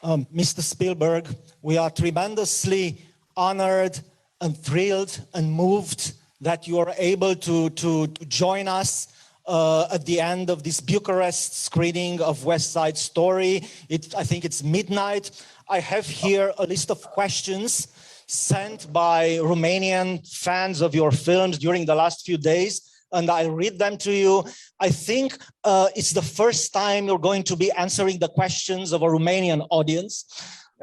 Mr. Spielberg, we are tremendously honored and thrilled and moved that you are able to join us at the end of this Bucharest screening of West Side Story. I think it's midnight. I have here a list of questions sent by Romanian fans of your films during the last few days, and I'll read them to you. I think it's the first time you're going to be answering the questions of a Romanian audience,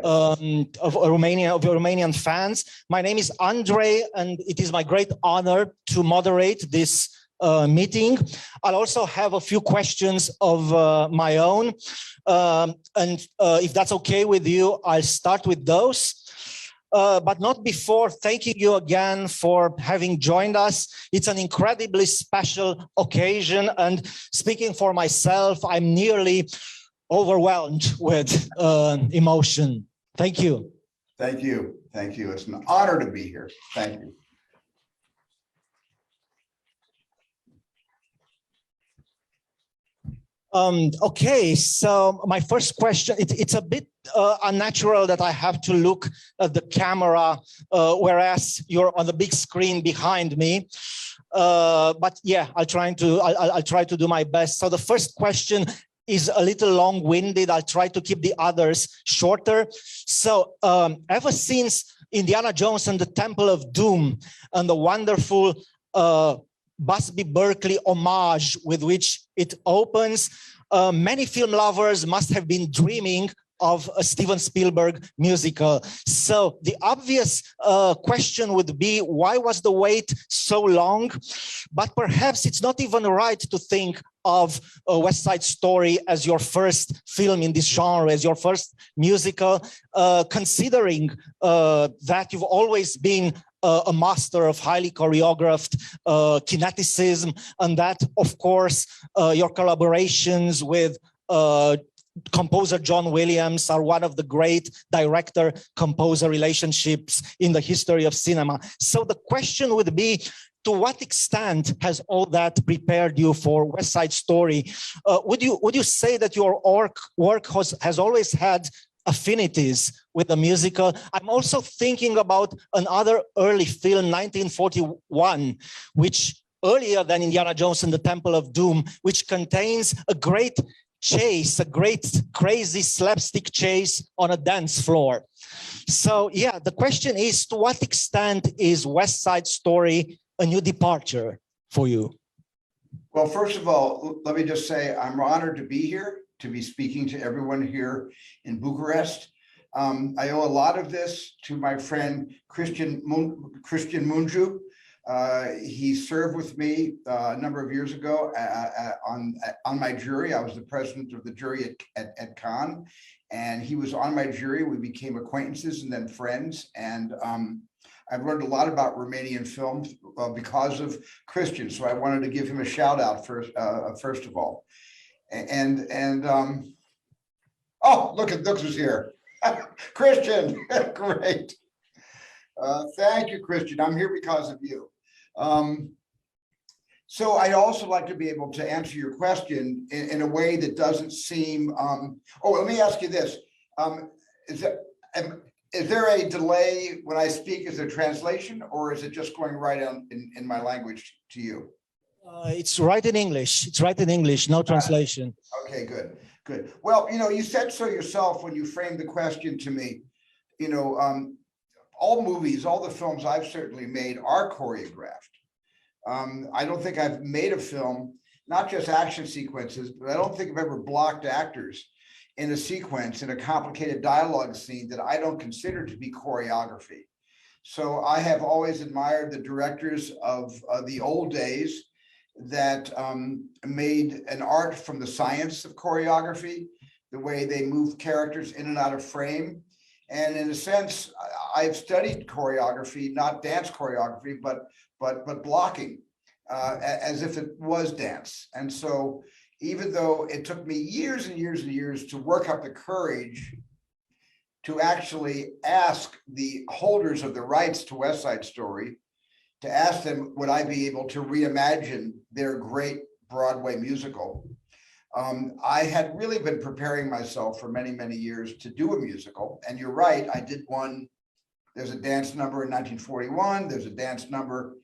of Romanian fans. My name is Andrei, and it is my great honor to moderate this meeting. I'll also have a few questions of my own, and if that's okay with you, I'll start with those. But not before thanking you again for having joined us. It's an incredibly special occasion, and speaking for myself, I'm nearly overwhelmed with emotion. Thank you. Thank you. Thank you. It's an honor to be here. Thank you. Okay, so my first question, it's a bit unnatural that I have to look at the camera, whereas you're on the big screen behind me. But yeah, I'll try to do my best. So the first question is a little long-winded. I'll try to keep the others shorter. So ever since Indiana Jones and the Temple of Doom and the wonderful Busby Berkeley homage with which it opens, many film lovers must have been dreaming of a Steven Spielberg musical. So the obvious question would be, why was the wait so long? But perhaps it's not even right to think of West Side Story as your first film in this genre, as your first musical, considering that you've always been a master of highly choreographed kineticism, and that, of course, your collaborations with composer John Williams are one of the great director-composer relationships in the history of cinema. So the question would be, to what extent has all that prepared you for West Side Story? Would you say that your work has always had affinities with the musical? I'm also thinking about another early film, 1941, which earlier than Indiana Jones and the Temple of Doom, which contains a great chase, a great crazy slapstick chase on a dance floor. So yeah, the question is, to what extent is West Side Story a new departure for you? Well, first of all, let me just say I'm honored to be here, to be speaking to everyone here in Bucharest. I owe a lot of this to my friend Christian Mungiu. He served with me a number of years ago on my jury. I was the president of the jury at Cannes, and he was on my jury. We became acquaintances and then friends, and I've learned a lot about Romanian films because of Christian, so I wanted to give him a shout out first of all. Oh, look who's here. Christian, great. Thank you, Christian. I'm here because of you. So I'd also like to be able to answer your question in a way that doesn't seem, oh, let me ask you this. Is there a delay when I speak? Is there translation, or is it just going right on in my language to you? It's right in English. It's right in English, no translation. Okay, good, good. Well, you said so yourself when you framed the question to me. All movies, all the films I've certainly made are choreographed. I don't think I've made a film, not just action sequences, but I don't think I've ever blocked actors in a sequence, in a complicated dialogue scene that I don't consider to be choreography. So I have always admired the directors of the old days that made an art from the science of choreography, the way they moved characters in and out of frame. And in a sense, I've studied choreography, not dance choreography, but blocking, as if it was dance. And so even though it took me years and years and years to work up the courage to actually ask the holders of the rights to West Side Story, to ask them, would I be able to reimagine their great Broadway musical? I had really been preparing myself for many, many years to do a musical. And you're right, I did one. There's a dance number in 1941. There's a dance number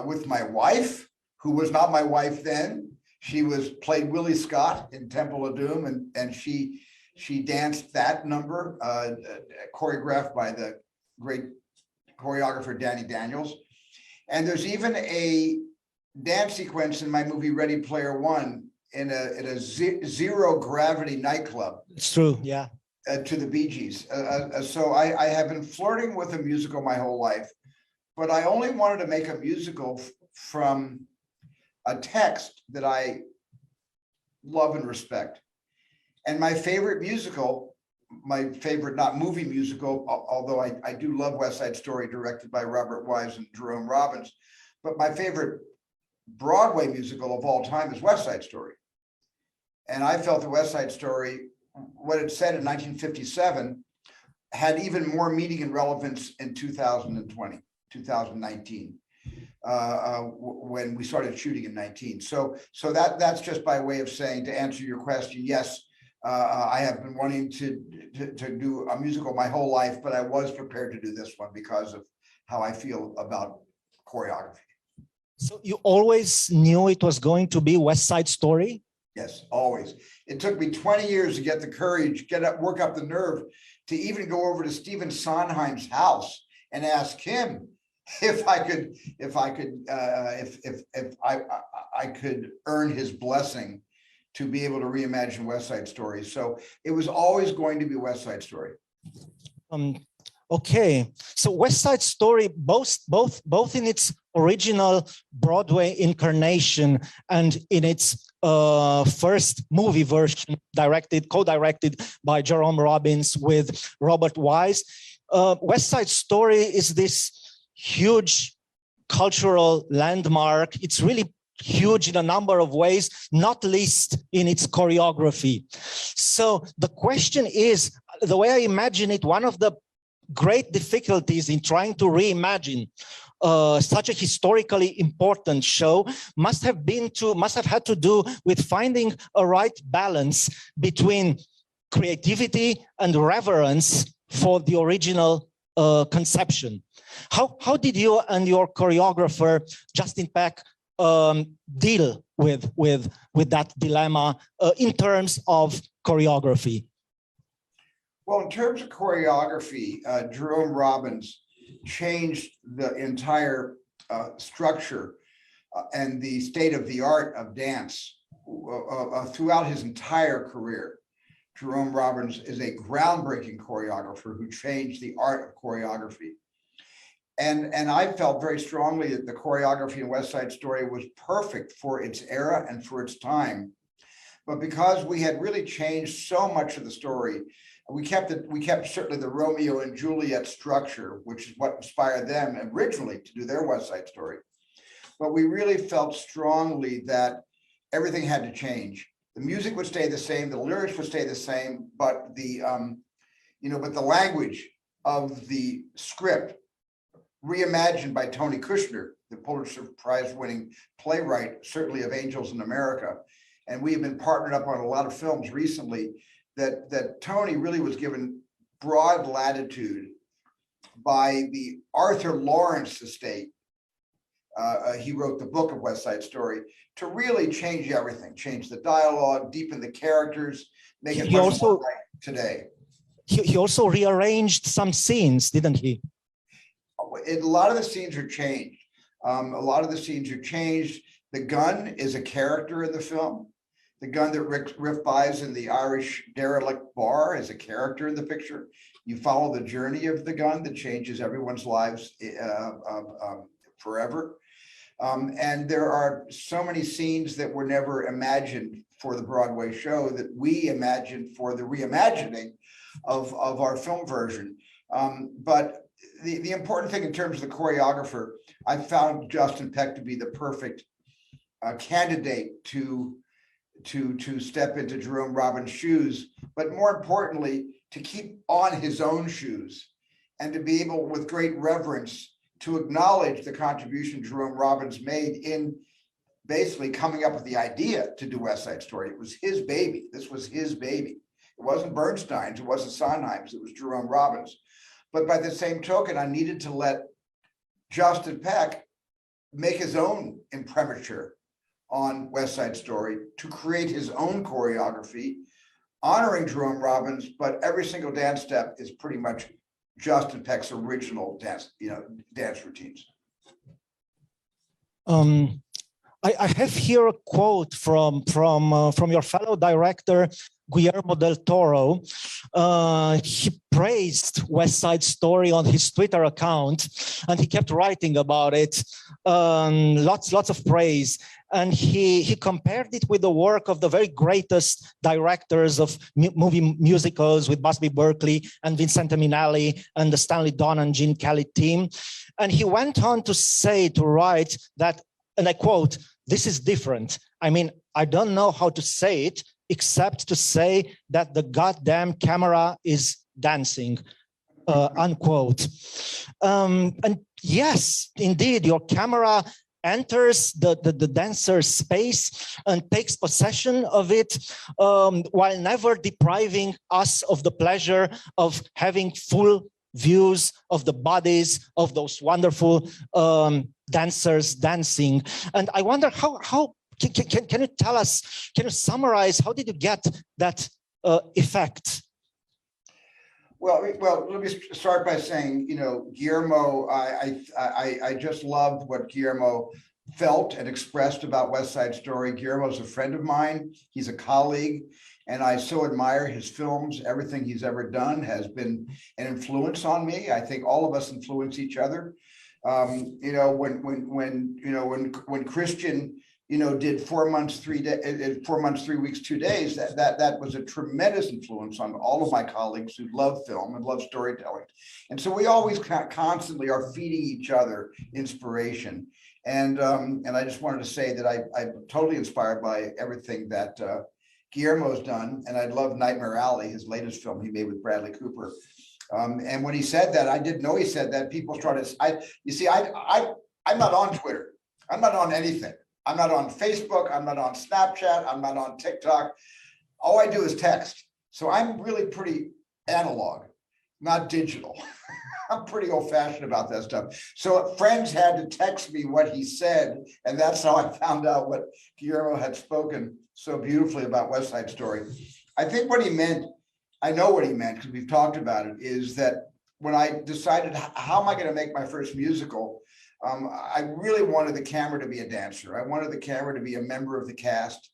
with my wife, who was not my wife then. She played Willie Scott in Temple of Doom, and she danced that number, choreographed by the great choreographer Danny Daniels. And there's even a dance sequence in my movie Ready Player One in a zero gravity nightclub. It's true, yeah. To the Bee Gees. So I have been flirting with a musical my whole life, but I only wanted to make a musical from a text that I love and respect. And my favorite musical, my favorite, not movie musical, although I do love West Side Story, directed by Robert Wise and Jerome Robbins, but my favorite Broadway musical of all time is West Side Story. And I felt the West Side Story, what it said in 1957, had even more meaning and relevance in 2019, when we started shooting in 19. So that's just by way of saying, to answer your question, yes, I have been wanting to do a musical my whole life, but I was prepared to do this one because of how I feel about choreography. So you always knew it was going to be West Side Story? Yes, always. It took me 20 years to get the courage, work up the nerve to even go over to Stephen Sondheim's house and ask him if I could earn his blessing to be able to reimagine West Side Story. So it was always going to be West Side Story. Okay, so West Side Story, both in its original Broadway incarnation and in its first movie version, co-directed by Jerome Robbins with Robert Wise, West Side Story is this huge cultural landmark. It's really huge in a number of ways, not least in its choreography. So the question is, the way I imagine it, one of the great difficulties in trying to reimagine such a historically important show must have had to do with finding a right balance between creativity and reverence for the original conception. How did you and your choreographer Justin Peck deal with that dilemma in terms of choreography? Well, in terms of choreography, Jerome Robbins changed the entire structure and the state of the art of dance throughout his entire career. Jerome Robbins is a groundbreaking choreographer who changed the art of choreography. And I felt very strongly that the choreography in West Side Story was perfect for its era and for its time. But because we had really changed so much of the story, we kept certainly the Romeo and Juliet structure, which is what inspired them originally to do their West Side Story. But we really felt strongly that everything had to change. The music would stay the same, the lyrics would stay the same, but the language of the script, reimagined by Tony Kushner, the Pulitzer Prize-winning playwright, certainly of Angels in America, and we have been partnered up on a lot of films recently. That Tony really was given broad latitude by the Arthur Lawrence estate. He wrote the book of West Side Story to really change everything, change the dialogue, deepen the characters, make it much more right today. He also rearranged some scenes, didn't he? A lot of the scenes are changed. The gun is a character in the film. The gun that Riff buys in the Irish derelict bar is a character in the picture. You follow the journey of the gun that changes everyone's lives forever. And there are so many scenes that were never imagined for the Broadway show that we imagined for the reimagining of our film version. But the important thing in terms of the choreographer, I found Justin Peck to be the perfect candidate to step into Jerome Robbins' shoes, but more importantly, to keep on his own shoes and to be able, with great reverence, to acknowledge the contribution Jerome Robbins made in basically coming up with the idea to do West Side Story. It was his baby. This was his baby. It wasn't Bernstein's, it wasn't Sondheim's, it was Jerome Robbins. But by the same token, I needed to let Justin Peck make his own imprimatur on West Side Story, to create his own choreography, honoring Jerome Robbins, but every single dance step is pretty much Justin Peck's original dance, dance routines. I have here a quote from your fellow director, Guillermo del Toro. He praised West Side Story on his Twitter account, and he kept writing about it, lots of praise. And he compared it with the work of the very greatest directors of movie musicals, with Busby Berkeley and Vincente Minnelli and the Stanley Donen and Gene Kelly team. And he went on to write that, and I quote, "This is different. I mean, I don't know how to say it, except to say that the goddamn camera is dancing," unquote. And yes, indeed, your camera enters the dancer's space and takes possession of it, while never depriving us of the pleasure of having full views of the bodies of those wonderful dancers dancing. And I wonder how can you tell us, can you summarize, how did you get that effect? Well, let me start by saying, Guillermo, I just loved what Guillermo felt and expressed about West Side Story. Guillermo's a friend of mine. He's a colleague, and I so admire his films. Everything he's ever done has been an influence on me. I think all of us influence each other. When Christian, did 4 months, 3 days, 4 months, 3 weeks, 2 days, that was a tremendous influence on all of my colleagues who love film and love storytelling. And so we always constantly are feeding each other inspiration. And I just wanted to say that I'm totally inspired by everything that Guillermo's done. And I love Nightmare Alley, his latest film he made with Bradley Cooper. And when he said that, I didn't know he said that. People started, I'm not on Twitter. I'm not on anything. I'm not on Facebook. I'm not on Snapchat. I'm not on TikTok. All I do is text. So I'm really pretty analog, not digital. I'm pretty old fashioned about that stuff. So friends had to text me what he said. And that's how I found out what Guillermo had spoken so beautifully about West Side Story. I think what he meant, I know what he meant because we've talked about it, is that when I decided, how am I going to make my first musical? I really wanted the camera to be a dancer. I wanted the camera to be a member of the cast.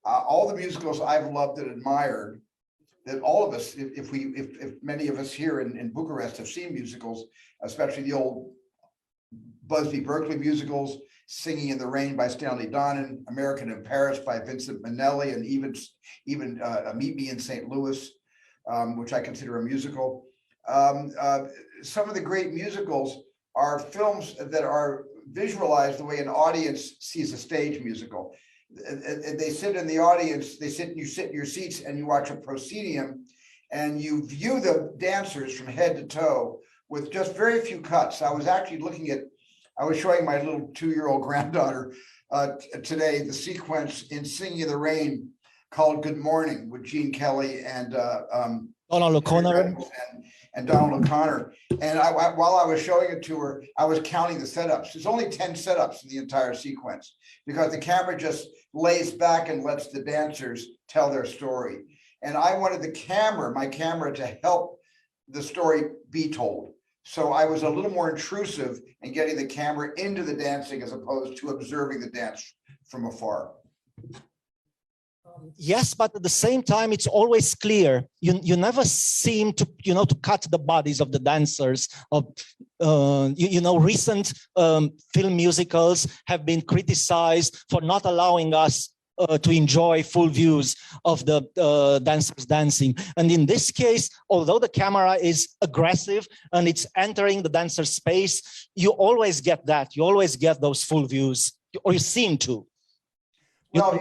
All the musicals I've loved and admired, that all of us, if many of us here in Bucharest have seen musicals, especially the old Busby Berkeley musicals, Singing in the Rain by Stanley Donen, American in Paris by Vincent Minnelli, and even Meet Me in St. Louis, which I consider a musical. Some of the great musicals are films that are visualized the way an audience sees a stage musical. They sit in the audience, you sit in your seats and you watch a proscenium and you view the dancers from head to toe with just very few cuts. I was actually I was showing my little 2-year-old granddaughter today the sequence in Singing in the Rain called Good Morning with Gene Kelly and Donald O'Connor. And Donald O'Connor. And while I was showing it to her, I was counting the setups. There's only 10 setups in the entire sequence because the camera just lays back and lets the dancers tell their story. And I wanted my camera to help the story be told. So I was a little more intrusive in getting the camera into the dancing as opposed to observing the dance from afar. Yes, but at the same time, it's always clear. You never seem to, to cut the bodies of the dancers. Recent film musicals have been criticized for not allowing us to enjoy full views of the dancers dancing. And in this case, although the camera is aggressive and it's entering the dancer's space, you always get that. You always get those full views, or you seem to. Well,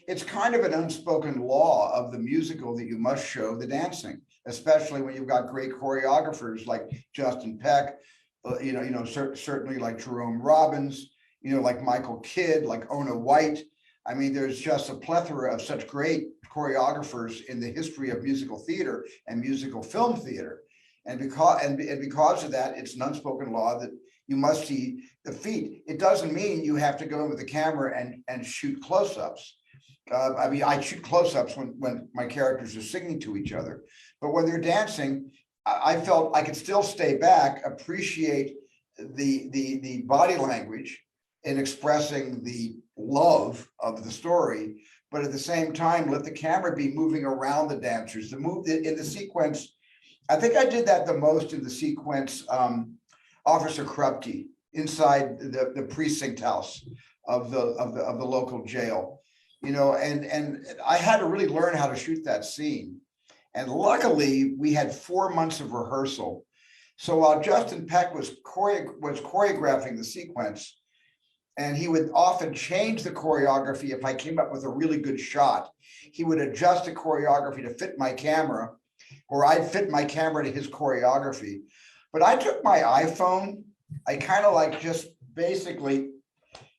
it's kind of an unspoken law of the musical that you must show the dancing, especially when you've got great choreographers like Justin Peck, certainly like Jerome Robbins, like Michael Kidd, like Ona White. I mean, there's just a plethora of such great choreographers in the history of musical theater and musical film theater. And because of that, it's an unspoken law that you must see the feet. It doesn't mean you have to go in with the camera and shoot close-ups. I mean, I shoot close-ups when my characters are singing to each other. But when they're dancing, I felt I could still stay back, appreciate the body language in expressing the love of the story, but at the same time, let the camera be moving around the dancers. The move in the sequence, I think I did that the most in the sequence, Officer Krupke inside the precinct house of the local jail, and I had to really learn how to shoot that scene. And luckily, we had 4 months of rehearsal. So while Justin Peck was choreographing the sequence, and he would often change the choreography if I came up with a really good shot, he would adjust the choreography to fit my camera, or I'd fit my camera to his choreography. But I took my iPhone, I kind of like just basically,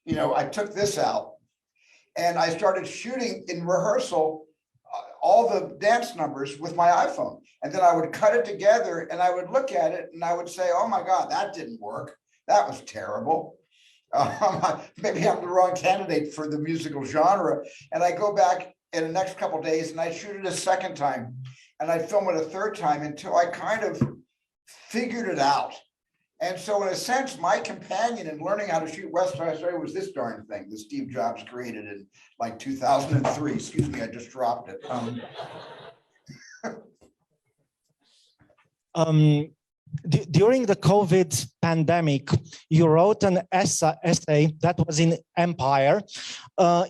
I took this out and I started shooting in rehearsal all the dance numbers with my iPhone. And then I would cut it together and I would look at it and I would say, oh my God, that didn't work. That was terrible. Maybe I'm the wrong candidate for the musical genre. And I go back in the next couple of days and I shoot it a second time and I film it a third time until I kind of figured it out. And so in a sense, my companion in learning how to shoot West Side Story was this darn thing that Steve Jobs created in like 2003. Excuse me, I just dropped it. During the COVID pandemic, you wrote an essay that was in Empire,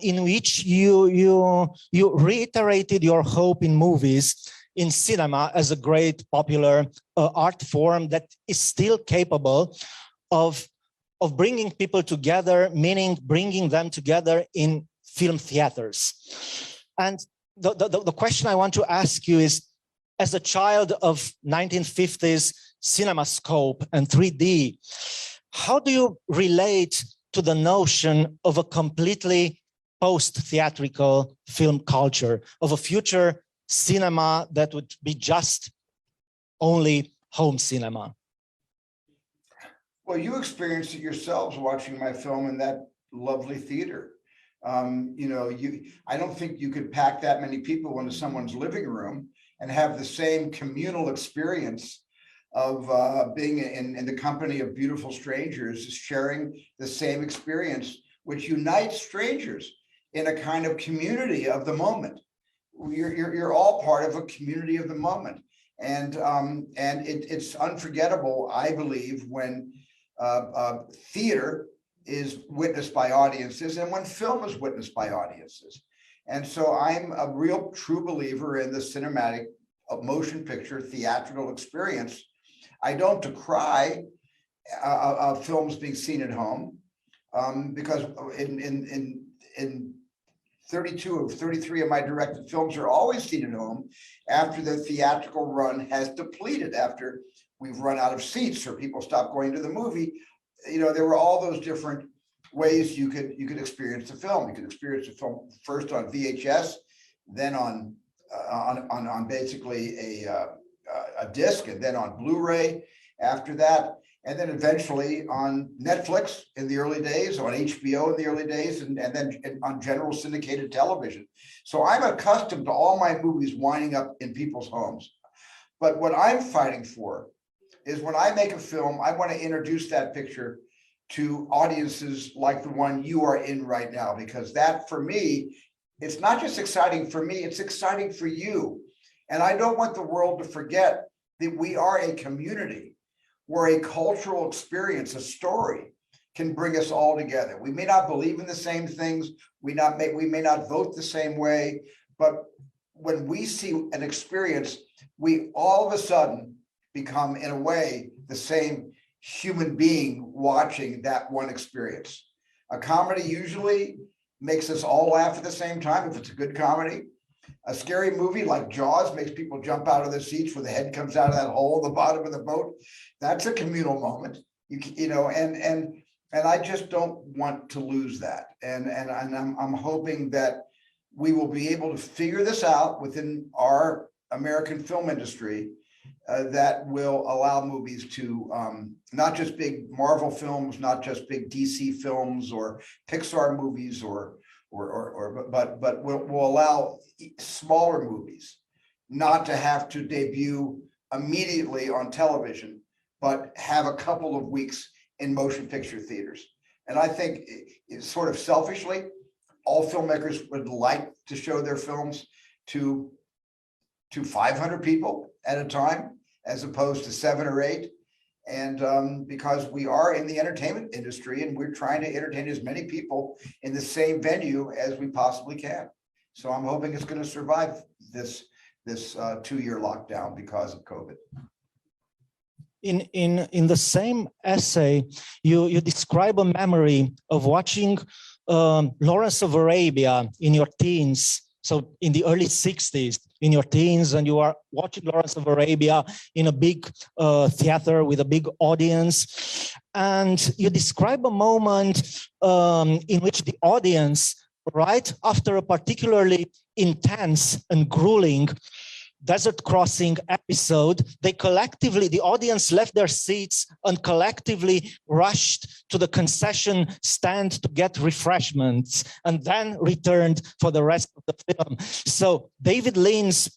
in which you reiterated your hope in movies, in cinema as a great popular art form that is still capable of bringing people together, meaning bringing them together in film theaters. And the question I want to ask you is, as a child of 1950s CinemaScope and 3D, how do you relate to the notion of a completely post-theatrical film culture, of a future cinema that would be just only home cinema? Well, you experienced it yourselves watching my film in that lovely theater. I don't think you could pack that many people into someone's living room and have the same communal experience of being in the company of beautiful strangers, sharing the same experience, which unites strangers in a kind of community of the moment. You're all part of a community of the moment, and it's unforgettable, I believe, when theater is witnessed by audiences and when film is witnessed by audiences. And so I'm a real true believer in the cinematic motion picture theatrical experience. I don't decry films being seen at home, because in 32 of 33 of my directed films are always seen at home after the theatrical run has depleted, after we've run out of seats or people stop going to the movie. There were all those different ways you could experience the film. You could experience the film first on VHS, then on basically a disc, and then on Blu-ray after that, and then eventually on Netflix in the early days, on HBO in the early days, and then on general syndicated television. So I'm accustomed to all my movies winding up in people's homes. But what I'm fighting for is, when I make a film, I want to introduce that picture to audiences like the one you are in right now, because that, for me, it's not just exciting for me, it's exciting for you. And I don't want the world to forget that we are a community where a cultural experience, a story, can bring us all together. We may not believe in the same things, we may not vote the same way, but when we see an experience, we all of a sudden become, in a way, the same human being watching that one experience. A comedy usually makes us all laugh at the same time, if it's a good comedy. A scary movie like Jaws makes people jump out of their seats when the head comes out of that hole at the bottom of the boat. That's a communal moment. And And I just don't want to lose that. And I'm hoping that we will be able to figure this out within our American film industry that will allow movies to not just big Marvel films, not just big DC films or Pixar movies, but will allow smaller movies not to have to debut immediately on television, but have a couple of weeks in motion picture theaters. And I think it's sort of selfishly, all filmmakers would like to show their films to 500 people at a time, as opposed to 7 or 8. And because we are in the entertainment industry and we're trying to entertain as many people in the same venue as we possibly can. So I'm hoping it's going to survive this 2-year lockdown because of COVID. In the same essay, you describe a memory of watching Lawrence of Arabia in your teens. So in the early 60s, in your teens, and you are watching Lawrence of Arabia in a big theater with a big audience. And you describe a moment in which the audience, right after a particularly intense and grueling desert crossing episode, the audience left their seats and collectively rushed to the concession stand to get refreshments and then returned for the rest of the film. So David Lean's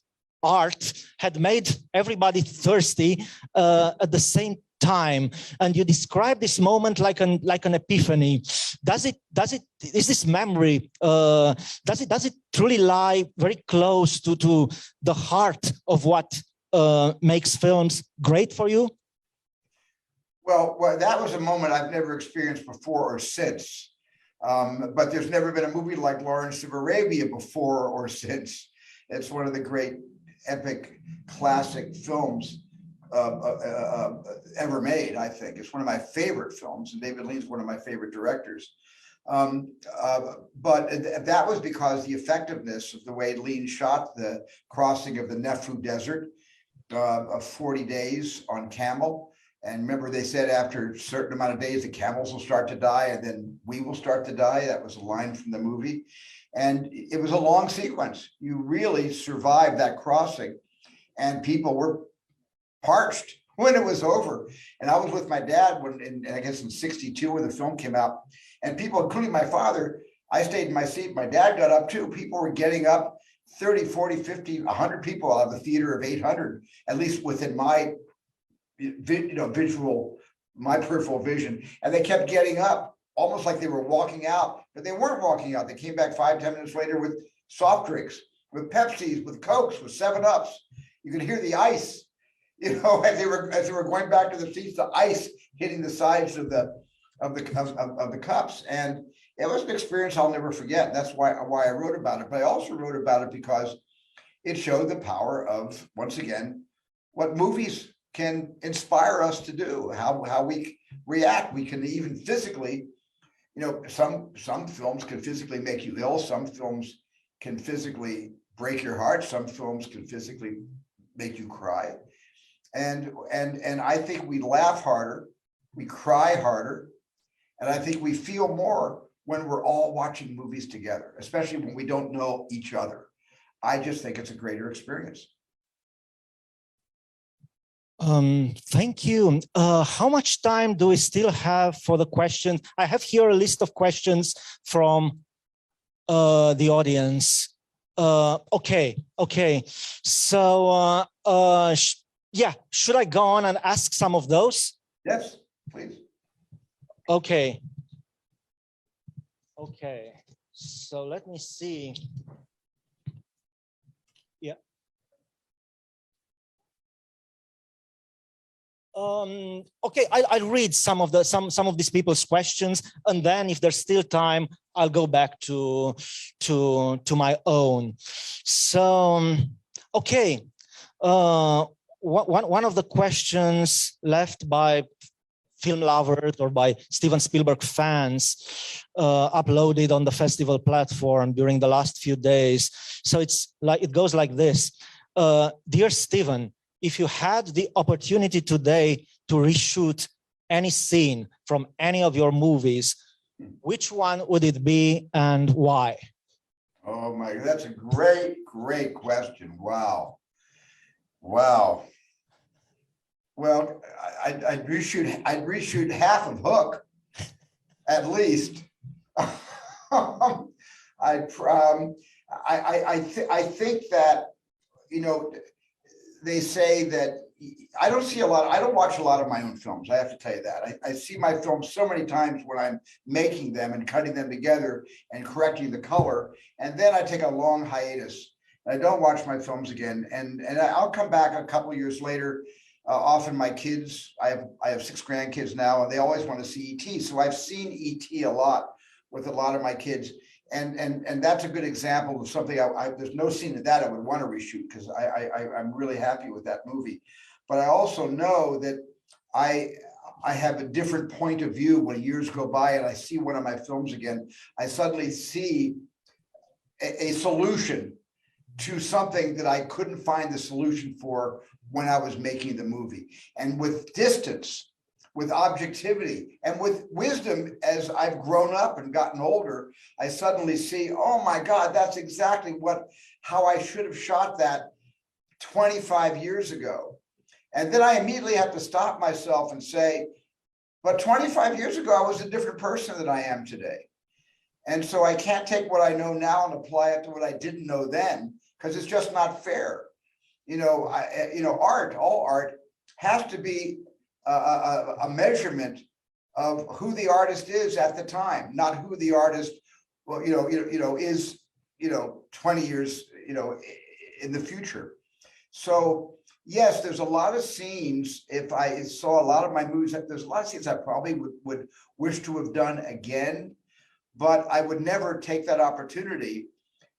art had made everybody thirsty at the same time, and you describe this moment like an epiphany. Is this memory does it truly lie very close to the heart of what makes films great for you? Well, that was a moment I've never experienced before or since, but there's never been a movie like Lawrence of Arabia before or since. It's one of the great epic classic films ever made. I think it's one of my favorite films, and David Lean's one of my favorite directors. But that was because the effectiveness of the way Lean shot the crossing of the Nefu Desert of 40 days on camel. And remember, they said after a certain amount of days, the camels will start to die, and then we will start to die. That was a line from the movie. And it was a long sequence. You really survived that crossing, and people were parched when it was over. And I was with my dad I guess in 62 when the film came out, and people, including my father, I stayed in my seat. My dad got up too. People were getting up, 30, 40, 50, 100 people out of the theater of 800, at least within my my peripheral vision. And they kept getting up almost like they were walking out, but they weren't walking out. They came back 5-10 minutes later with soft drinks, with Pepsis, with Cokes, with 7-Ups. You could hear the ice, as they were going back to the seats, the ice hitting the sides of the cups. And it was an experience I'll never forget. That's why I wrote about it. But I also wrote about it because it showed the power of, once again, what movies can inspire us to do, how we react. We can even physically, some films can physically make you ill. Some films can physically break your heart. Some films can physically make you cry. And I think we laugh harder, we cry harder, and I think we feel more when we're all watching movies together, especially when we don't know each other. I just think it's a greater experience. Thank you. How much time do we still have for the questions? I have here a list of questions from the audience. Okay. So, yeah, should I go on and ask some of those? Yes, please. Okay. So let me see. Yeah. Okay, I'll read some of these people's questions, and then if there's still time, I'll go back to my own. So, okay, one of the questions left by film lovers or by Steven Spielberg fans uploaded on the festival platform during the last few days. So it goes like this. Dear Steven, if you had the opportunity today to reshoot any scene from any of your movies, which one would it be and why? Oh my, that's a great, great question. Wow. Wow. Well, I'd reshoot half of Hook, at least. I think that, you know, they say that I don't watch a lot of my own films. I have to tell you that. I see my films so many times when I'm making them and cutting them together and correcting the color. And then I take a long hiatus. I don't watch my films again. And I'll come back a couple of years later. Often my kids, I have 6 grandkids now, and they always want to see E.T. So I've seen E.T. a lot with a lot of my kids. And that's a good example of something there's no scene in that I would want to reshoot, because I'm really happy with that movie. But I also know that I have a different point of view when years go by and I see one of my films again. I suddenly see a solution to something that I couldn't find the solution for when I was making the movie. And with distance, with objectivity, and with wisdom, as I've grown up and gotten older, I suddenly see, oh my God, that's exactly how I should have shot that 25 years ago. And then I immediately have to stop myself and say, but 25 years ago, I was a different person than I am today. And so I can't take what I know now and apply it to what I didn't know then, because it's just not fair. All art has to be a measurement of who the artist is at the time, not who the artist, is, 20 years, in the future. So yes, there's a lot of scenes. If I saw a lot of my movies, there's a lot of scenes I probably would wish to have done again, but I would never take that opportunity,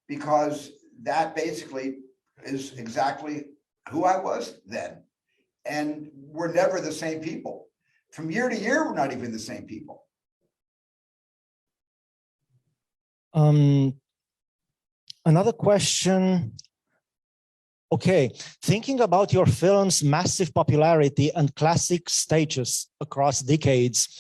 because that basically is exactly who I was then. And we're never the same people. From year to year, we're not even the same people. Another question. Okay, thinking about your film's massive popularity and classic status across decades,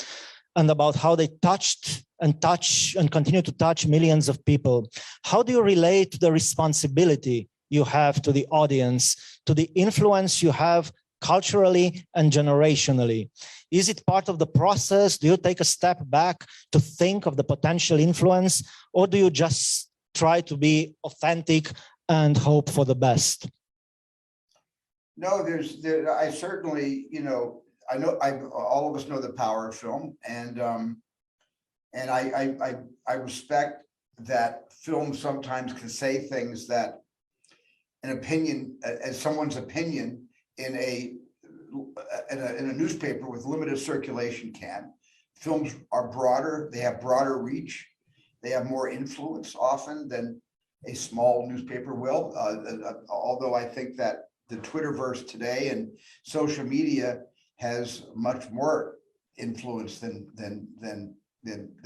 and about how they touched and touch and continue to touch millions of people, how do you relate to the responsibility you have to the audience, to the influence you have culturally and generationally? Is it part of the process? Do you take a step back to think of the potential influence, or do you just try to be authentic and hope for the best? No, I certainly, I know all of us know the power of film, and I respect that film sometimes can say things that an opinion, as someone's opinion in a newspaper with limited circulation can. Films are broader, they have broader reach, they have more influence often than a small newspaper will. Although I think that the Twitterverse today and social media has much more influence than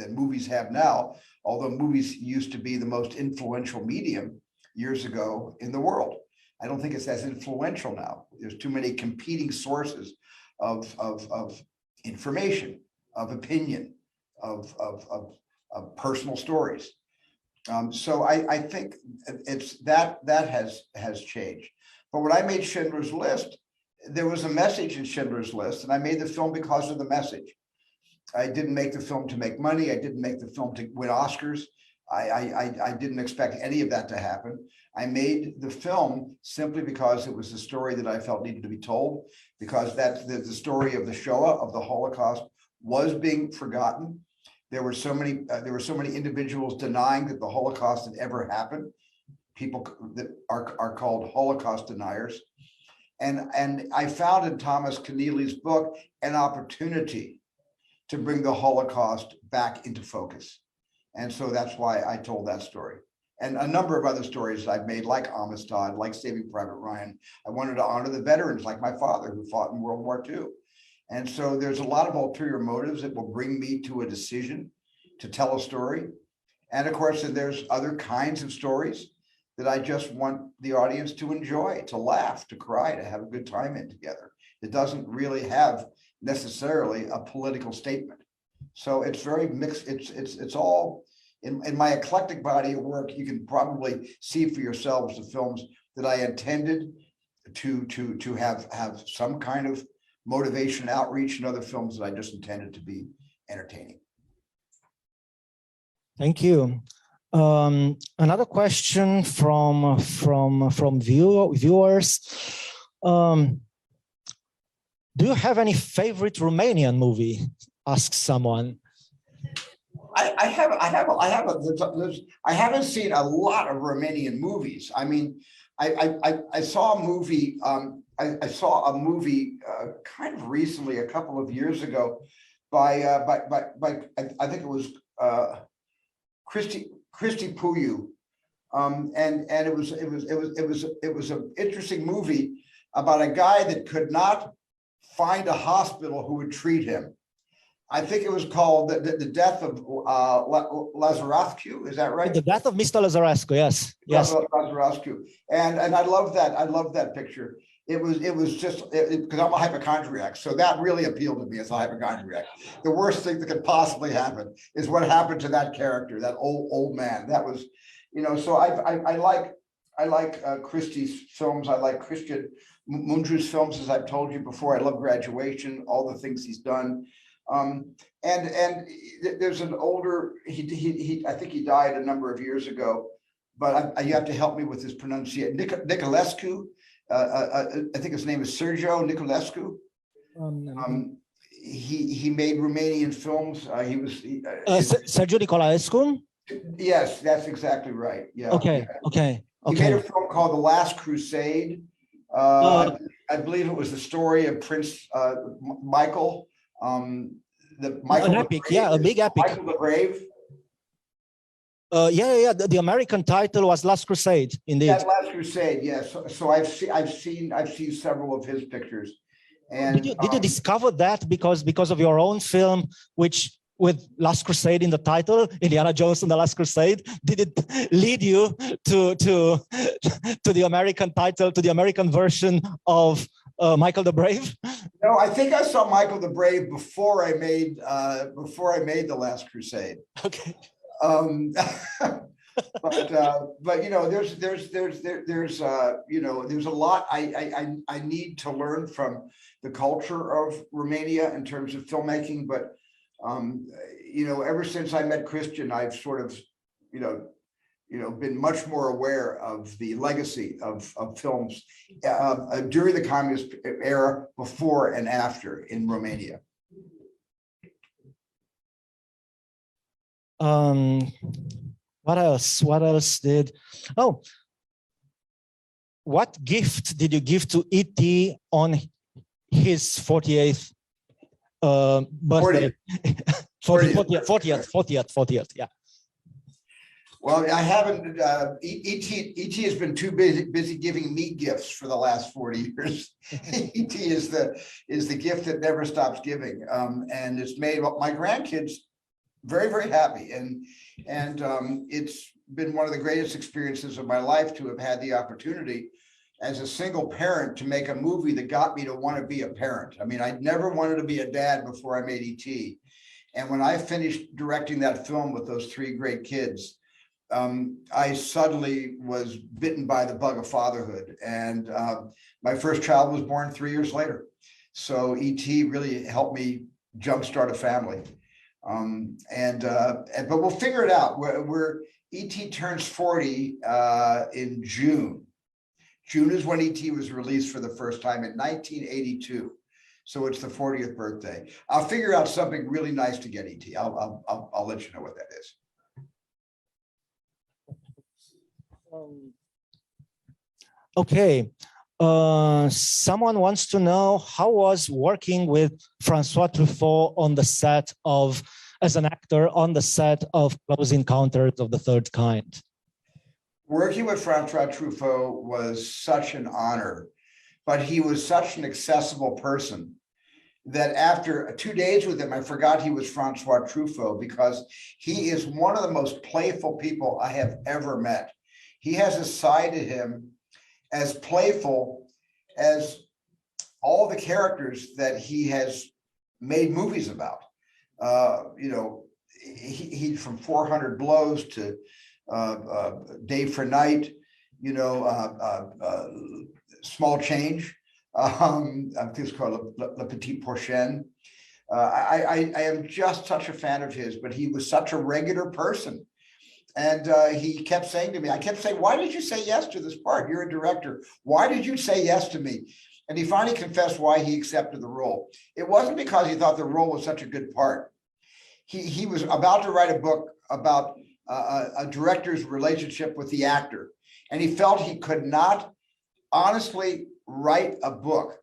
movies have now, although movies used to be the most influential medium years ago in the world. I don't think it's as influential now. There's too many competing sources of information, of opinion, of personal stories. So I think it's that has changed. But when I made Schindler's List, there was a message in Schindler's List, and I made the film because of the message. I didn't make the film to make money. I didn't make the film to win Oscars. I didn't expect any of that to happen. I made the film simply because it was the story that I felt needed to be told, because that's the story of the Shoah, of the Holocaust, was being forgotten. There were so many individuals denying that the Holocaust had ever happened. People that are called Holocaust deniers. And I found in Thomas Keneally's book an opportunity to bring the Holocaust back into focus. And so that's why I told that story. And a number of other stories I've made, like Amistad, like Saving Private Ryan. I wanted to honor the veterans, like my father, who fought in World War II. And so there's a lot of ulterior motives that will bring me to a decision to tell a story. And of course, there's other kinds of stories that I just want the audience to enjoy, to laugh, to cry, to have a good time in together. It doesn't really have necessarily a political statement. So it's very mixed. It's all in my eclectic body of work. You can probably see for yourselves the films that I intended to have some kind of motivation, outreach, and other films that I just intended to be entertaining. Thank you. Another question from viewers. Do you have any favorite Romanian movie? Asks someone. I haven't seen a lot of Romanian movies. I mean, I saw a movie. I saw a movie kind of recently, a couple of years ago, by I think it was Cristi Puiu, and it was an interesting movie about a guy that could not find a hospital who would treat him. I think it was called the Death of Lazarescu. Is that right? The Death of Mr. Lazarescu. Yes. Yes. Lazarescu. And I love that. I love that picture. It was just because I'm a hypochondriac, so that really appealed to me as a hypochondriac. The worst thing that could possibly happen is what happened to that character, that old man. That was, you know. So I like Christie's films. I like Christian Munju's films, as I've told you before. I love Graduation, all the things he's done. And there's an older, I think he died a number of years ago, but you have to help me with his pronunciation. Niculescu, I think his name is Sergio Niculescu. He made Romanian films. Sergio Nicolaescu? Yes, that's exactly right. Yeah. Okay. He made a film called The Last Crusade. I believe it was the story of Prince Michael. An epic, yeah, a big epic. Michael the Brave. The American title was Last Crusade, indeed. That Last Crusade, yes. So I've seen several of his pictures. And did you discover that because of your own film, which with Last Crusade in the title, Indiana Jones and the Last Crusade? Did it lead you to the American title, to the American version of Michael the Brave? No, I think I saw Michael the Brave before I made The Last Crusade. Okay. But you know, there's you know, there's a lot I need to learn from the culture of Romania in terms of filmmaking. But you know, ever since I met Christian, I've sort of, you know, been much more aware of the legacy of films during the communist era, before and after in Romania. What else did? Oh, what gift did you give to E.T. on his 48th birthday? 40th, yeah. Well, I haven't. E.T. has been too busy giving me gifts for the last 40 years. E.T. is the gift that never stops giving, and it's made my grandkids very, very happy, and it's been one of the greatest experiences of my life to have had the opportunity as a single parent to make a movie that got me to want to be a parent. I mean, I never wanted to be a dad before I made E.T. And when I finished directing that film with those three great kids, I suddenly was bitten by the bug of fatherhood. And my first child was born 3 years later. So E.T. really helped me jumpstart a family. But we'll figure it out. We're E.T. turns 40 in June. June is when E.T. was released for the first time in 1982. So it's the 40th birthday. I'll figure out something really nice to get E.T. I'll let you know what that is. Okay. Someone wants to know how was working with François Truffaut on the set of, as an actor on the set of Close Encounters of the Third Kind. Working with François Truffaut was such an honor, but he was such an accessible person that after 2 days with him, I forgot he was François Truffaut, because he is one of the most playful people I have ever met. He has a side to him as playful as all the characters that he has made movies about. You know, he from 400 Blows to Day for Night, you know, Small Change. I think it's called Le Petit Porchen. I am just such a fan of his, but he was such a regular person. And he kept saying to me, I kept saying, why did you say yes to this part? You're a director. Why did you say yes to me? And he finally confessed why he accepted the role. It wasn't because he thought the role was such a good part. He was about to write a book about a director's relationship with the actor. And he felt he could not honestly write a book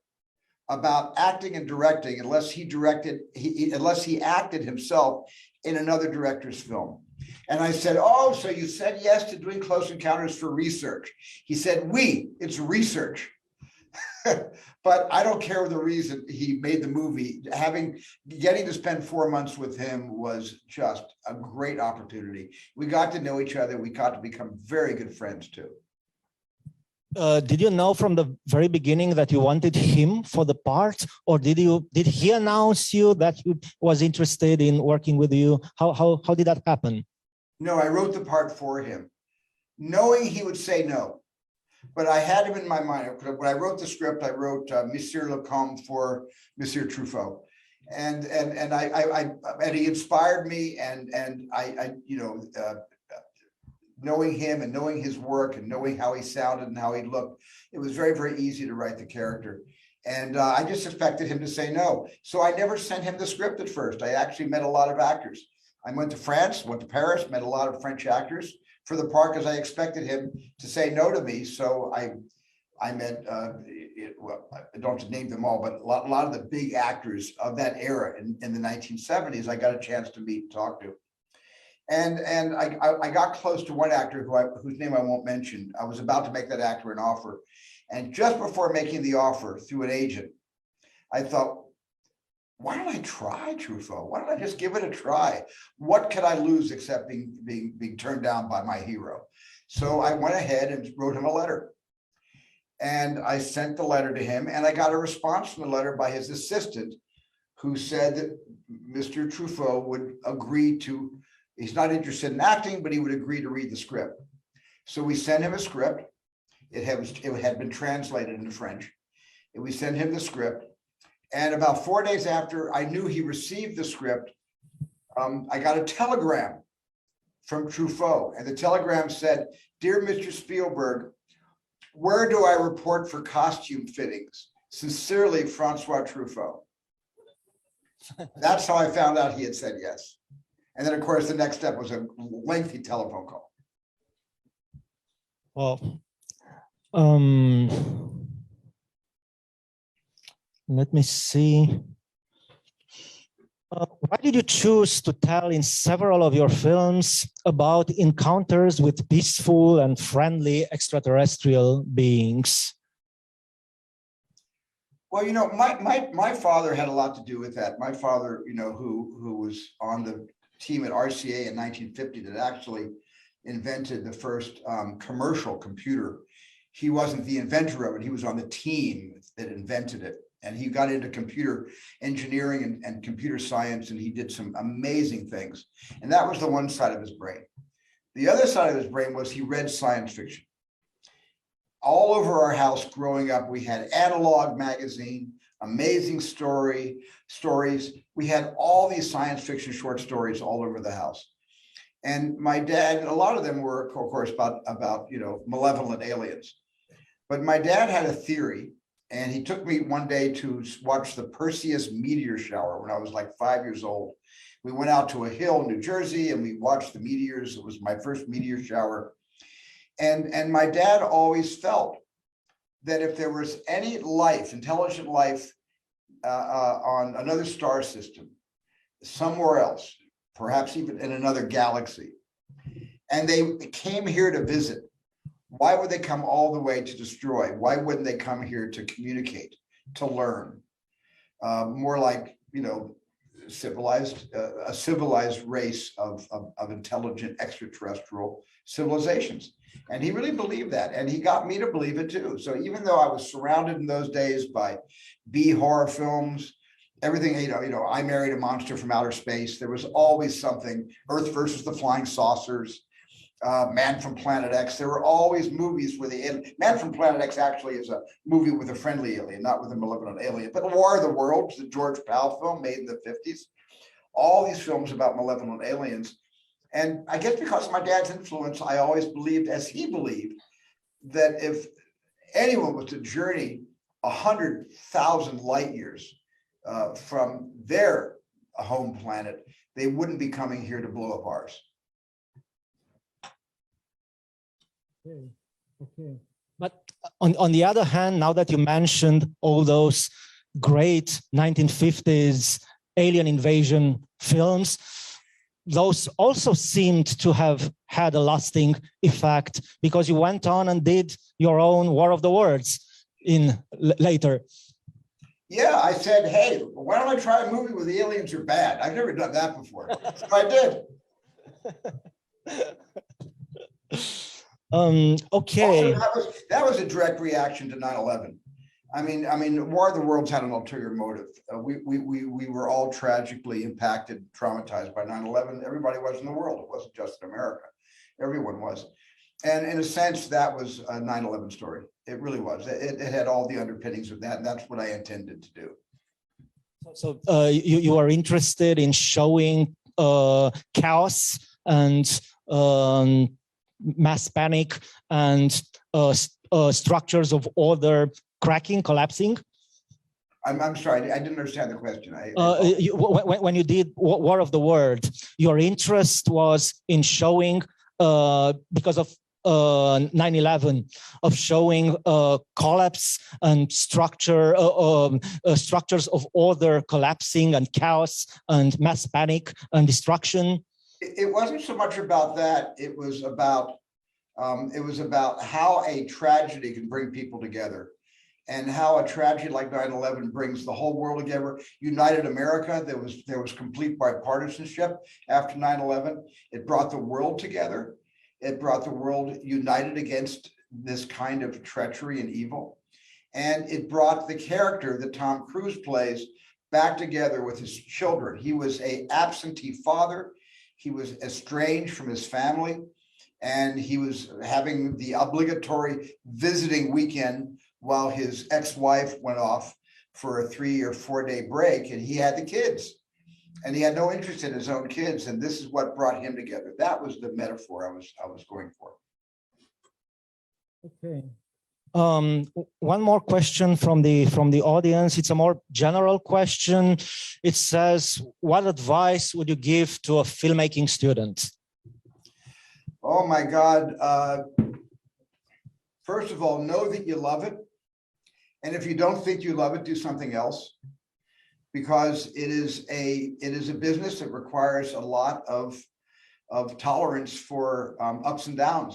about acting and directing unless he acted himself in another director's film. And I said, oh, so you said yes to doing Close Encounters for research. He said, it's research. But I don't care the reason he made the movie. Getting to spend 4 months with him was just a great opportunity. We got to know each other. We got to become very good friends too. Did you know from the very beginning that you wanted him for the part, or did he announce you that he was interested in working with you? How did that happen? No, I wrote the part for him, knowing he would say no. But I had him in my mind. When I wrote the script, I wrote Monsieur Lecomte for Monsieur Truffaut, and he inspired me, and I you know. Knowing him and knowing his work and knowing how he sounded and how he looked, it was very, very easy to write the character. And I just expected him to say no. So I never sent him the script at first. I actually met a lot of actors. I went to France, went to Paris, met a lot of French actors for the part because I expected him to say no to me. So I met, well, I don't have to name them all, but a lot of the big actors of that era in the 1970s, I got a chance to meet and talk to. And I got close to one actor whose name I won't mention. I was about to make that actor an offer. And just before making the offer through an agent, I thought, why don't I try Truffaut? Why don't I just give it a try? What could I lose except being turned down by my hero? So I went ahead and wrote him a letter. And I sent the letter to him, and I got a response from the letter by his assistant, who said that Mr. Truffaut would agree to, he's not interested in acting, but he would agree to read the script. So we sent him a script. It had been translated into French. And we sent him the script. And about 4 days after I knew he received the script, I got a telegram from Truffaut. And the telegram said, "Dear Mr. Spielberg, where do I report for costume fittings? Sincerely, Francois Truffaut." That's how I found out he had said yes. And then, of course, the next step was a lengthy telephone call. Well, let me see. Why did you choose to tell in several of your films about encounters with peaceful and friendly extraterrestrial beings? Well, you know, my father had a lot to do with that. My father, you know, who was on the team at RCA in 1950 that actually invented the first commercial computer. He wasn't the inventor of it. He was on the team that invented it. And he got into computer engineering and computer science, and he did some amazing things. And that was the one side of his brain. The other side of his brain was he read science fiction. All over our house growing up, we had Analog magazine, amazing stories. We had all these science fiction short stories all over the house. And my dad, a lot of them were, of course, about you know, malevolent aliens. But my dad had a theory, and he took me one day to watch the Perseus meteor shower when I was like 5 years old. We went out to a hill in New Jersey, and we watched the meteors. It was my first meteor shower. And my dad always felt that if there was any life, intelligent life on another star system, somewhere else, perhaps even in another galaxy, and they came here to visit, why would they come all the way to destroy? Why wouldn't they come here to communicate, to learn? More like, you know, a civilized race of intelligent extraterrestrial civilizations. And he really believed that. And he got me to believe it too. So even though I was surrounded in those days by B horror films, everything, I Married a Monster from Outer Space. There was always something. Earth versus the Flying Saucers, Man from Planet X. There were always movies where the Man from Planet X actually is a movie with a friendly alien, not with a malevolent alien. But War of the Worlds, the George Powell film made in the 50s, all these films about malevolent aliens. And I guess because of my dad's influence, I always believed, as he believed, that if anyone was to journey 100,000 light years from their home planet, they wouldn't be coming here to blow up ours. Okay. But on the other hand, now that you mentioned all those great 1950s alien invasion films, those also seemed to have had a lasting effect, because you went on and did your own War of the Worlds later. Yeah, I said, hey, why don't I try a movie where the aliens are bad? I've never done that before. So I did. Okay. Also, that was a direct reaction to 9/11. I mean, War of the Worlds had an ulterior motive. We were all tragically impacted, traumatized by 9/11. Everybody was in the world. It wasn't just in America. Everyone was. And in a sense, that was a 9/11 story. It really was. It had all the underpinnings of that, and that's what I intended to do. So you are interested in showing chaos and mass panic and structures of order cracking, collapsing? I'm sorry, I didn't understand the question. When you did War of the Worlds, your interest was in showing, because of 9/11, of showing collapse and structures of order collapsing and chaos and mass panic and destruction. It wasn't so much about that. It was about how a tragedy can bring people together, and how a tragedy like 9/11 brings the whole world together. United America, there was complete bipartisanship after 9/11. It brought the world together. It brought the world united against this kind of treachery and evil. And it brought the character that Tom Cruise plays back together with his children. He was an absentee father. He was estranged from his family, and he was having the obligatory visiting weekend while his ex-wife went off for a 3 or 4 day break, and he had the kids, and he had no interest in his own kids. And this is what brought him together. That was the metaphor I was going for. Okay. One more question from the audience. It's a more general question. It says, what advice would you give to a filmmaking student? Oh my God. First of all, know that you love it. And if you don't think you love it, do something else, because it is a business that requires a lot of tolerance for ups and downs,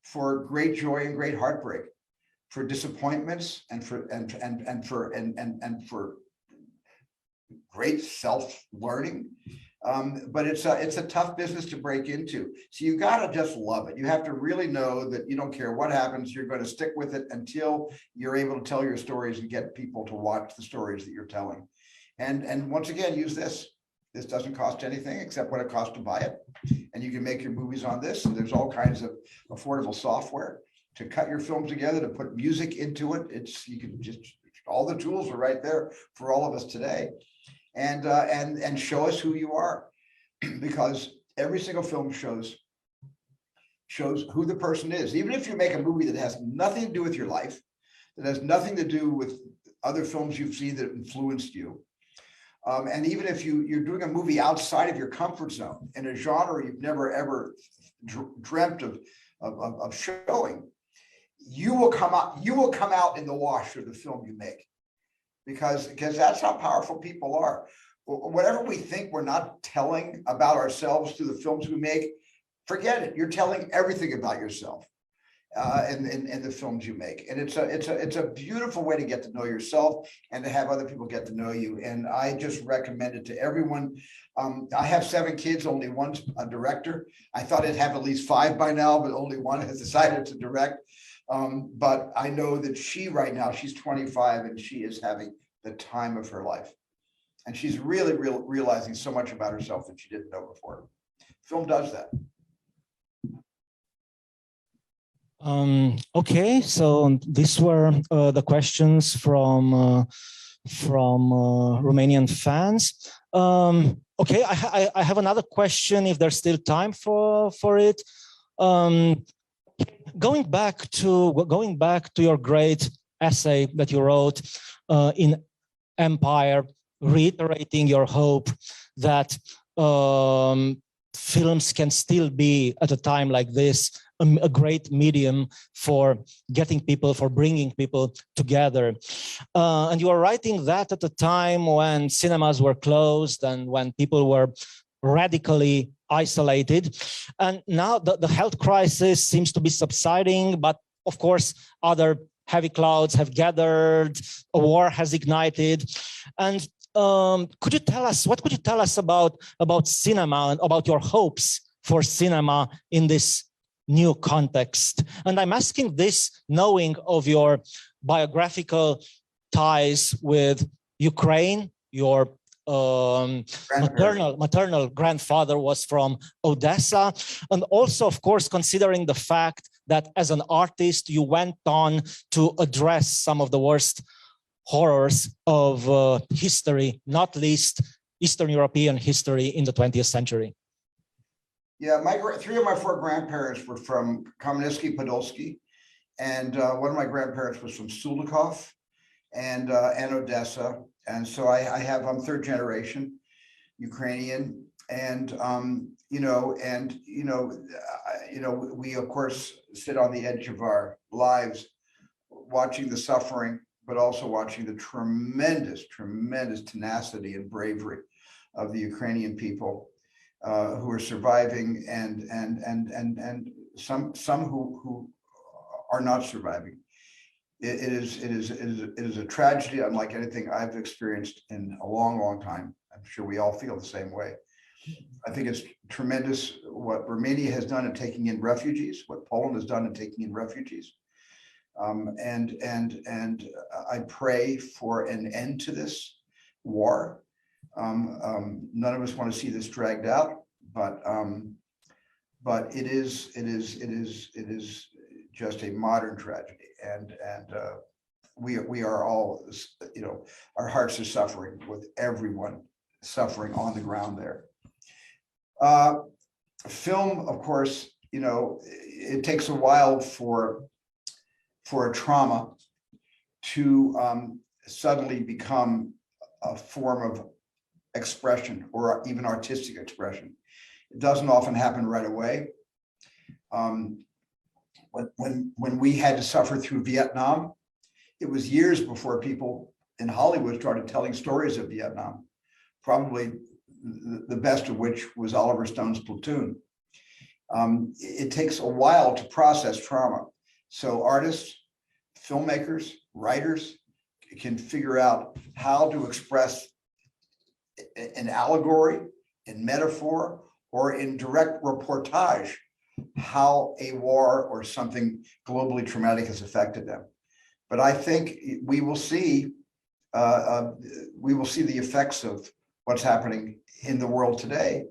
for great joy and great heartbreak, for disappointments, and for great self-learning. But it's a tough business to break into. So you got to just love it. You have to really know that you don't care what happens. You're going to stick with it until you're able to tell your stories and get people to watch the stories that you're telling. And once again, use this. This doesn't cost anything except what it costs to buy it. And you can make your movies on this. And there's all kinds of affordable software to cut your films together, to put music into it. You can just, all the tools are right there for all of us today. And show us who you are, because every single film shows who the person is. Even if you make a movie that has nothing to do with your life, that has nothing to do with other films you've seen that influenced you. And even if you're doing a movie outside of your comfort zone in a genre you've never ever dreamt of showing, you will come out in the wash of the film you make. Because that's how powerful people are. Whatever we think we're not telling about ourselves through the films we make, forget it. You're telling everything about yourself in the films you make. And it's a beautiful way to get to know yourself and to have other people get to know you. And I just recommend it to everyone. I have 7 kids, only one's a director. I thought I'd have at least 5 by now, but only one has decided to direct. But I know that she right now, she's 25, and she is having the time of her life. And she's really realizing so much about herself that she didn't know before. Film does that. Okay, so these were the questions from Romanian fans. Okay, I have another question if there's still time for it. Going back to your great essay that you wrote in Empire, reiterating your hope that films can still be, at a time like this, a great medium for getting people, for bringing people together. And you are writing that at a time when cinemas were closed and when people were radically isolated. And now the health crisis seems to be subsiding, but of course, other heavy clouds have gathered, a war has ignited. And could you tell us, what could you tell us about cinema and about your hopes for cinema in this new context? And I'm asking this knowing of your biographical ties with Ukraine. Your maternal grandfather was from Odessa. And also, of course, considering the fact that as an artist, you went on to address some of the worst horrors of history, not least Eastern European history in the 20th century. Yeah, three of my four grandparents were from Kamenetsky Podolsky, and one of my grandparents was from Sulikov and Odessa. And so I'm third generation Ukrainian, and we of course sit on the edge of our lives, watching the suffering, but also watching the tremendous tenacity and bravery of the Ukrainian people who are surviving, and some who are not surviving. It is a tragedy unlike anything I've experienced in a long time. I'm sure we all feel the same way. I think it's tremendous what Romania has done in taking in refugees, what Poland has done in taking in refugees. And I pray for an end to this war. None of us want to see this dragged out, but it is just a modern tragedy, and we are all, our hearts are suffering with everyone suffering on the ground there. Film, of course, it takes a while for a trauma to suddenly become a form of expression or even artistic expression. It doesn't often happen right away. When we had to suffer through Vietnam, it was years before people in Hollywood started telling stories of Vietnam, probably the best of which was Oliver Stone's Platoon. It takes a while to process trauma. So artists, filmmakers, writers can figure out how to express an allegory, in metaphor, or in direct reportage how a war or something globally traumatic has affected them. But I think we will see the effects of what's happening in the world today,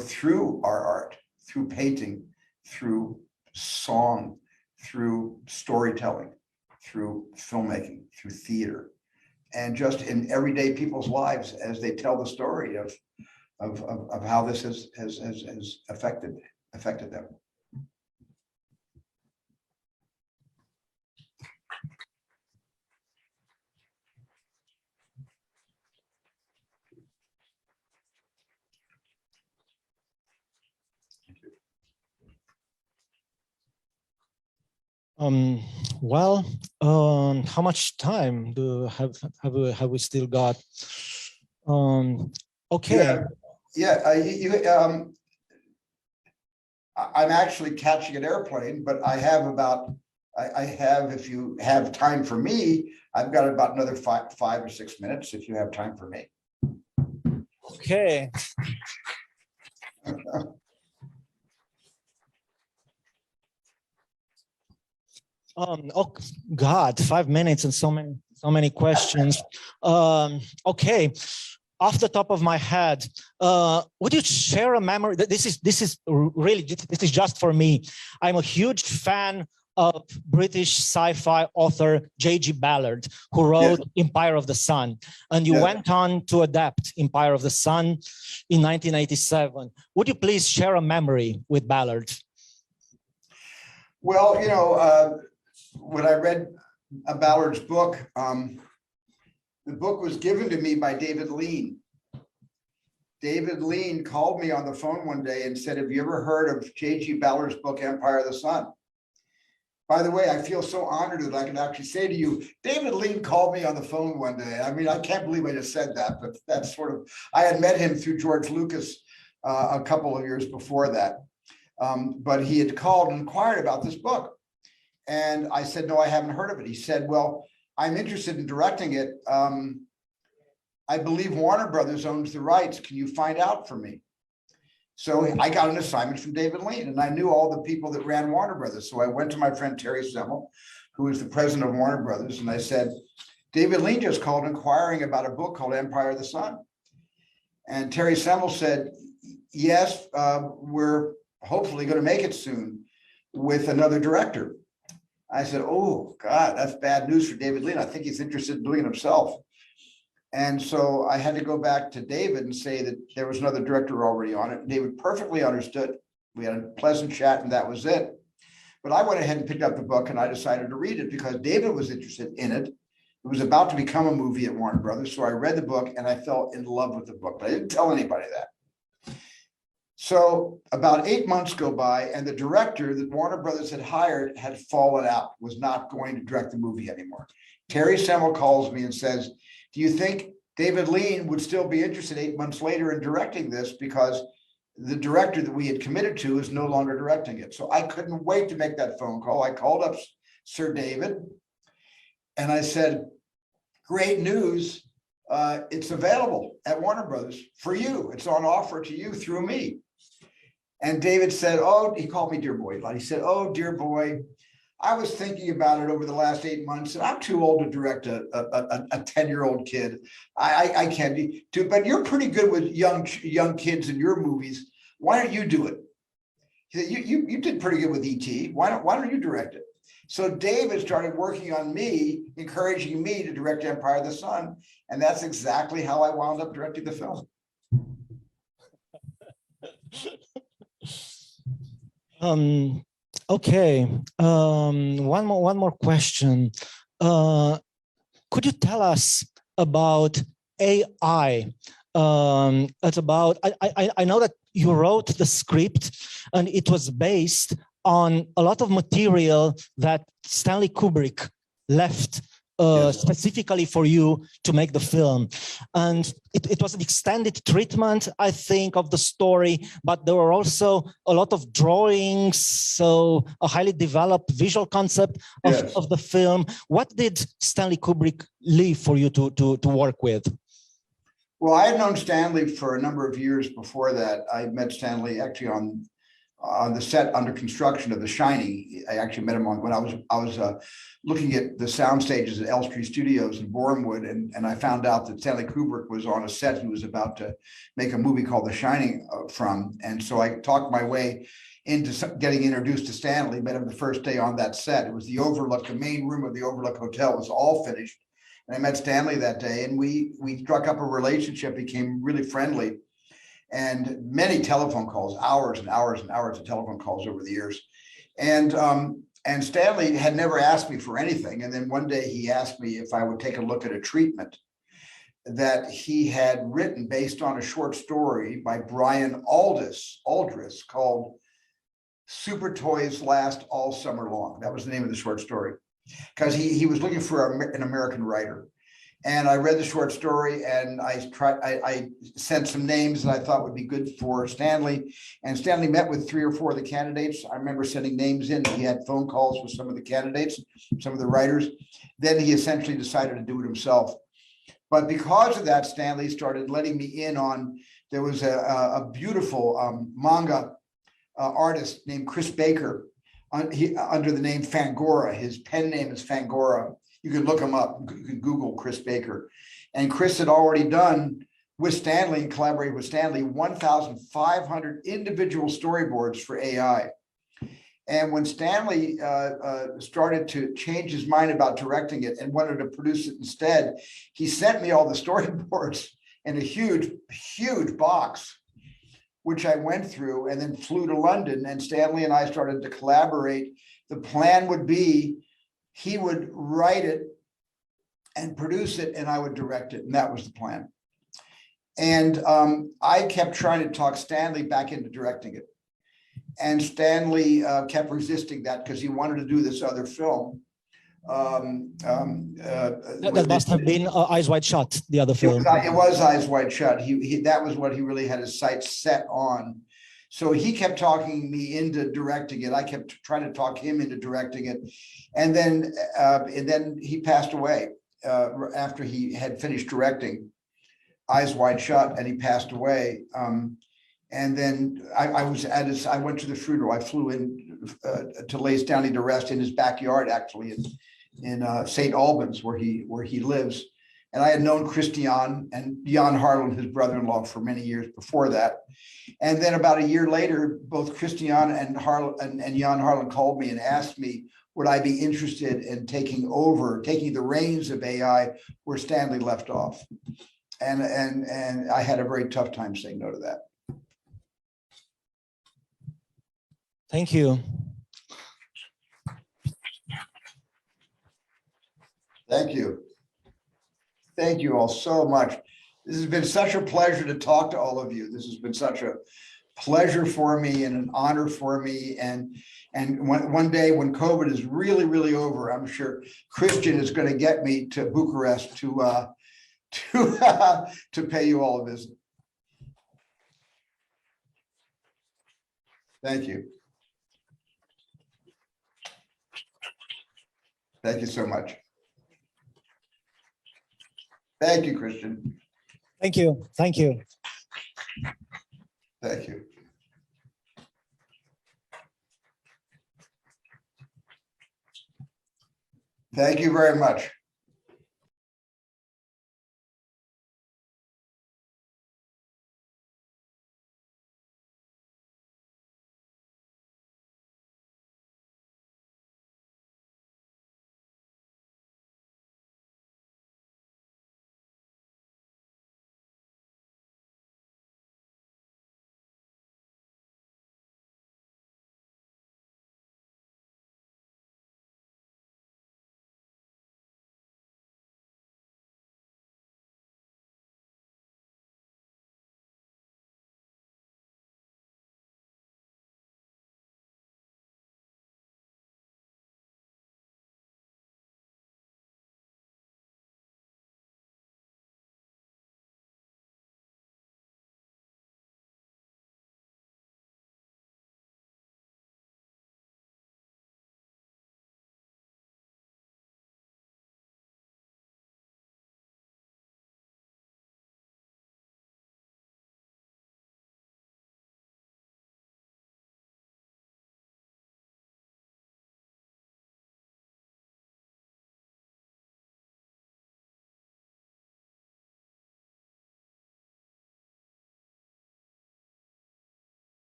through our art, through painting, through song, through storytelling, through filmmaking, through theater, and just in everyday people's lives as they tell the story of how this has affected them. How much time do have we still got? Okay. I'm actually catching an airplane, but I have, if you have time for me, I've got about another 5 or 6 minutes if you have time for me. Okay. Oh God, 5 minutes and so many questions. Okay, off the top of my head, would you share a memory? This is just for me. I'm a huge fan of British sci-fi author J.G. Ballard, who wrote Empire of the Sun. And you went on to adapt Empire of the Sun in 1987. Would you please share a memory with Ballard? Well, when I read Ballard's book, the book was given to me by David Lean. David Lean called me on the phone one day and said, have you ever heard of J.G. Ballard's book, Empire of the Sun? By the way, I feel so honored that I can actually say to you, David Lean called me on the phone one day. I mean, I can't believe I just said that, but that's sort of, I had met him through George Lucas a couple of years before that. But he had called and inquired about this book. And I said, no, I haven't heard of it. He said, well, I'm interested in directing it. I believe Warner Brothers owns the rights. Can you find out for me? So I got an assignment from David Lean, and I knew all the people that ran Warner Brothers. So I went to my friend Terry Semel, who is the president of Warner Brothers, and I said, David Lean just called inquiring about a book called Empire of the Sun. And Terry Semel said, yes, we're hopefully going to make it soon with another director. I said, oh, God, that's bad news for David Lean. I think he's interested in doing it himself. And so I had to go back to David and say that there was another director already on it. David perfectly understood. We had a pleasant chat and that was it. But I went ahead and picked up the book and I decided to read it because David was interested in it. It was about to become a movie at Warner Brothers. So I read the book and I fell in love with the book, but I didn't tell anybody that. So about 8 months go by and the director that Warner Brothers had hired had fallen out, was not going to direct the movie anymore. Terry Semel calls me and says, do you think David Lean would still be interested 8 months later in directing this, because the director that we had committed to is no longer directing it? So I couldn't wait to make that phone call. I called up Sir David and I said, great news. It's available at Warner Brothers for you. It's on offer to you through me. And David said, oh, he called me dear boy. He said, oh, dear boy, I was thinking about it over the last 8 months, and I'm too old to direct a 10-year-old kid. I can't be too, but you're pretty good with young kids in your movies. Why don't you do it? He said, you did pretty good with E.T. Why don't you direct it? So David started working on me, encouraging me to direct Empire of the Sun, and that's exactly how I wound up directing the film. Okay. One more question. Could you tell us about AI? It's about, I know that you wrote the script and it was based on a lot of material that Stanley Kubrick left specifically for you to make the film. And it was an extended treatment, I think, of the story, but there were also a lot of drawings, so a highly developed visual concept of the film. What did Stanley Kubrick leave for you to work with? Well, I had known Stanley for a number of years before that. I met Stanley actually on the set under construction of The Shining. I actually met him when I was looking at the sound stages at Elstree Studios in Bournemouth, and I found out that Stanley Kubrick was on a set he was about to make a movie called The Shining from. And so I talked my way into getting introduced to Stanley, met him the first day on that set. It was the Overlook, the main room of the Overlook Hotel was all finished. And I met Stanley that day, and we struck up a relationship, became really friendly, and many telephone calls, hours and hours and hours of telephone calls over the years. And Stanley had never asked me for anything. And then one day he asked me if I would take a look at a treatment that he had written based on a short story by Brian Aldiss called Super Toys Last All Summer Long. That was the name of the short story, because he was looking for an American writer. And I read the short story and I sent some names that I thought would be good for Stanley. And Stanley met with 3 or 4 of the candidates. I remember sending names in. He had phone calls with some of the candidates, some of the writers. Then he essentially decided to do it himself. But because of that, Stanley started letting me in on, there was a beautiful manga artist named Chris Baker under the name Fangora. His pen name is Fangora. You can look him up. You can Google Chris Baker. And Chris had already done with Stanley and collaborated with Stanley, 1,500 individual storyboards for AI. And when Stanley started to change his mind about directing it and wanted to produce it instead, he sent me all the storyboards in a huge, huge box, which I went through and then flew to London, and Stanley and I started to collaborate. The plan would be he would write it and produce it, and I would direct it, and that was the plan. And I kept trying to talk Stanley back into directing it. And Stanley kept resisting that because he wanted to do this other film. That must have been Eyes Wide Shut, the other film. It was Eyes Wide Shut. That was what he really had his sights set on. So he kept talking me into directing it. I kept trying to talk him into directing it. And then he passed away after he had finished directing Eyes Wide Shut, and he passed away. And then I went to the funeral. I flew in to lay Stanley to rest in his backyard, actually, in St. Albans, where he lives. And I had known Christian and Jan Harlan, his brother-in-law, for many years before that. And then about a year later, both Christian and Jan Harlan called me and asked me, would I be interested in taking the reins of AI where Stanley left off? And I had a very tough time saying no to that. Thank you. Thank you. Thank you all so much. This has been such a pleasure to talk to all of you. This has been such a pleasure for me and an honor for me. And one day when COVID is really, really over, I'm sure Christian is going to get me to Bucharest to pay you all a visit. Thank you. Thank you so much. Thank you, Christian. Thank you. Thank you. Thank you. Thank you very much.